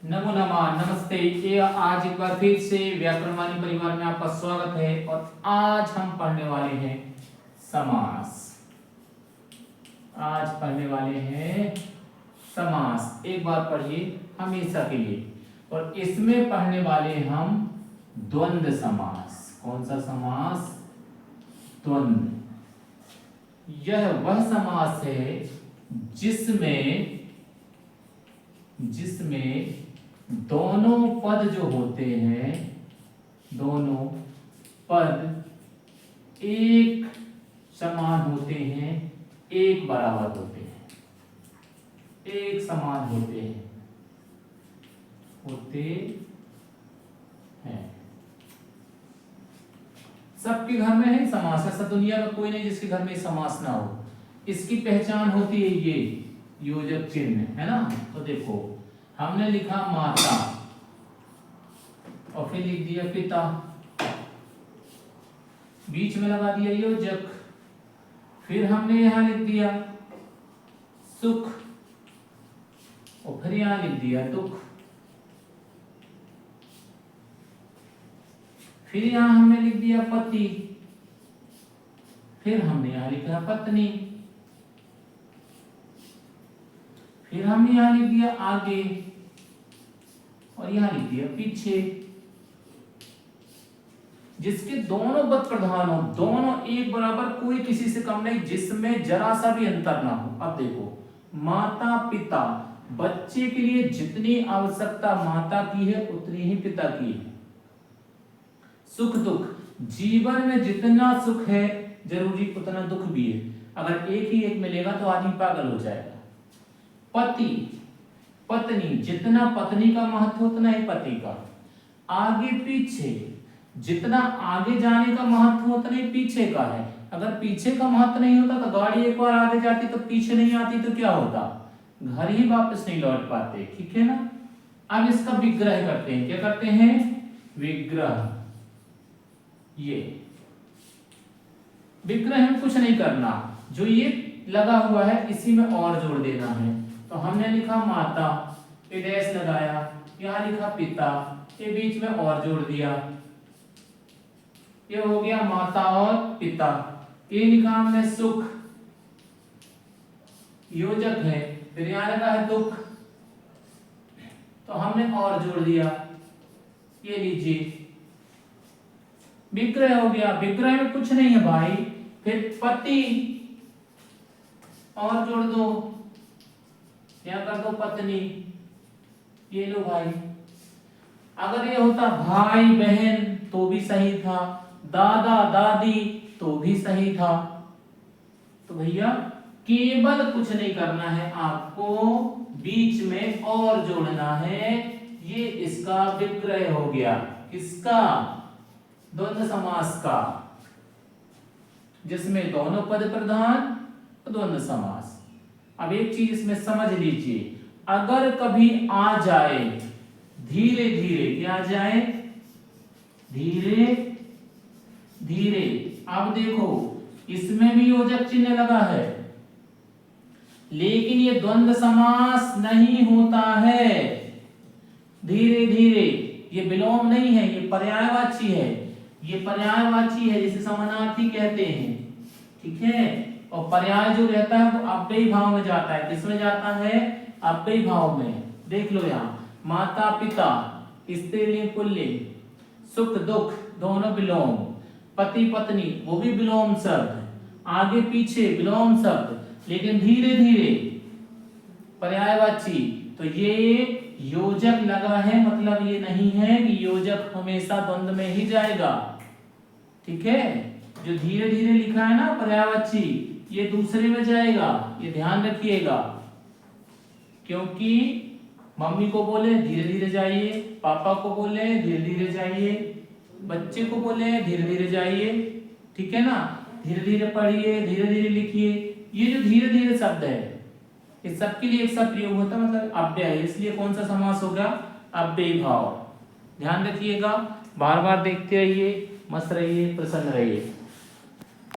नमो नमः, नमस्ते। ये आज एक बार फिर से व्याकरण वाणी परिवार में आपका स्वागत है और आज हम पढ़ने वाले हैं समास। आज पढ़ने वाले हैं समास। एक बार पढ़िए हमेशा के लिए। और इसमें पढ़ने वाले हम द्वंद्व समास। कौन सा समास? द्वंद्व। यह वह समास है जिसमें दोनों पद जो होते हैं, दोनों पद एक समान होते हैं, एक बराबर होते हैं, एक समान होते हैं, सबके घर में है समास। ऐसा दुनिया में कोई नहीं जिसके घर में समास ना हो। इसकी पहचान होती है ये योजक चिन्ह, है ना। तो देखो, हमने लिखा माता और फिर लिख दिया पिता, बीच में लगा दिया योजक, फिर हमने यहां लिख दिया सुख और फिर यहां लिख दिया दुख, फिर यहां हमने लिख दिया पति, फिर हमने यहां लिखा पत्नी, फिर हमने यहां लिख दिया आगे और यहां लिख दिया पीछे। जिसके दोनों पद प्रधान हो, दोनों एक बराबर, कोई किसी से कम नहीं, जिसमें जरा सा भी अंतर ना हो। अब देखो, माता पिता, बच्चे के लिए जितनी आवश्यकता माता की है उतनी ही पिता की है। सुख दुख, जीवन में जितना सुख है जरूरी उतना दुख भी है। अगर एक ही एक मिलेगा तो आदमी पागल हो जाएगा। पति पत्नी, जितना पत्नी का महत्व उतना ही पति का। आगे पीछे, जितना आगे जाने का महत्व उतना ही पीछे का है। अगर पीछे का महत्व नहीं होता तो गाड़ी एक बार आगे जाती तो पीछे नहीं आती तो क्या होता? घर ही वापस नहीं लौट पाते। ठीक है ना। अब इसका विग्रह करते हैं। क्या करते हैं? विग्रह। ये विग्रह में कुछ नहीं करना, जो ये लगा हुआ है इसी में और जोड़ देना है। तो हमने लिखा माता, ये डैश लगाया, यहां लिखा पिता, ये बीच में और जोड़ दिया, ये हो गया माता और पिता। ये लिखा हमने सुख, योजक है, फिर यहां लगा है दुख, तो हमने और जोड़ दिया, ये लीजिए विग्रह हो गया। विग्रह में कुछ नहीं है भाई। फिर पति और जोड़ दो, क्या कर दो पत्नी, ये लो भाई। अगर ये होता भाई बहन तो भी सही था, दादा दादी तो भी सही था। तो भैया केवल कुछ नहीं करना है, आपको बीच में और जोड़ना है। ये इसका विग्रह हो गया। किसका? द्वंद्व समास का, जिसमें दोनों पद प्रधान, द्वंद्व समास। अब एक चीज इसमें समझ लीजिए, अगर कभी आ जाए धीरे धीरे, क्या आ जाए? धीरे धीरे। अब देखो, इसमें भी योजक चिन्ह लगा है, लेकिन ये द्वंद्व समास नहीं होता है। धीरे धीरे, ये विलोम नहीं है, ये पर्यायवाची है। ये पर्यायवाची है, जिसे समानार्थी कहते हैं। ठीक है। और पर्याय जो रहता है वो अव्ययी भाव में जाता है। किसमें जाता है? अव्ययी भाव में। देख लो यहां, माता पिता स्त्रीलिंग पुल्लिंग, सुख दुख दोनों विलोम, पति पत्नी वो भी विलोम शब्द, आगे पीछे विलोम शब्द, लेकिन धीरे धीरे पर्यायवाची। तो ये योजक लगा है, मतलब ये नहीं है कि योजक हमेशा द्वंद्व में ही जाएगा। ठीक है। जो धीरे धीरे लिखा है ना पर्यायवाची, ये दूसरे में जाएगा, ये ध्यान रखिएगा। क्योंकि मम्मी को बोले धीरे धीरे जाइए, पापा को बोले धीरे धीरे जाइए, बच्चे को बोले धीरे धीरे जाइए। ठीक है ना। धीरे धीरे पढ़िए, धीरे धीरे लिखिए। ये जो धीरे धीरे शब्द है, इस सब के लिए एक साथ प्रयोग होता है, मतलब अव्यय है, इसलिए कौन सा समास होगा? अव्ययी भाव। ध्यान रखिएगा, बार बार देखते रहिए, मस्त रहिए, प्रसन्न रहिए।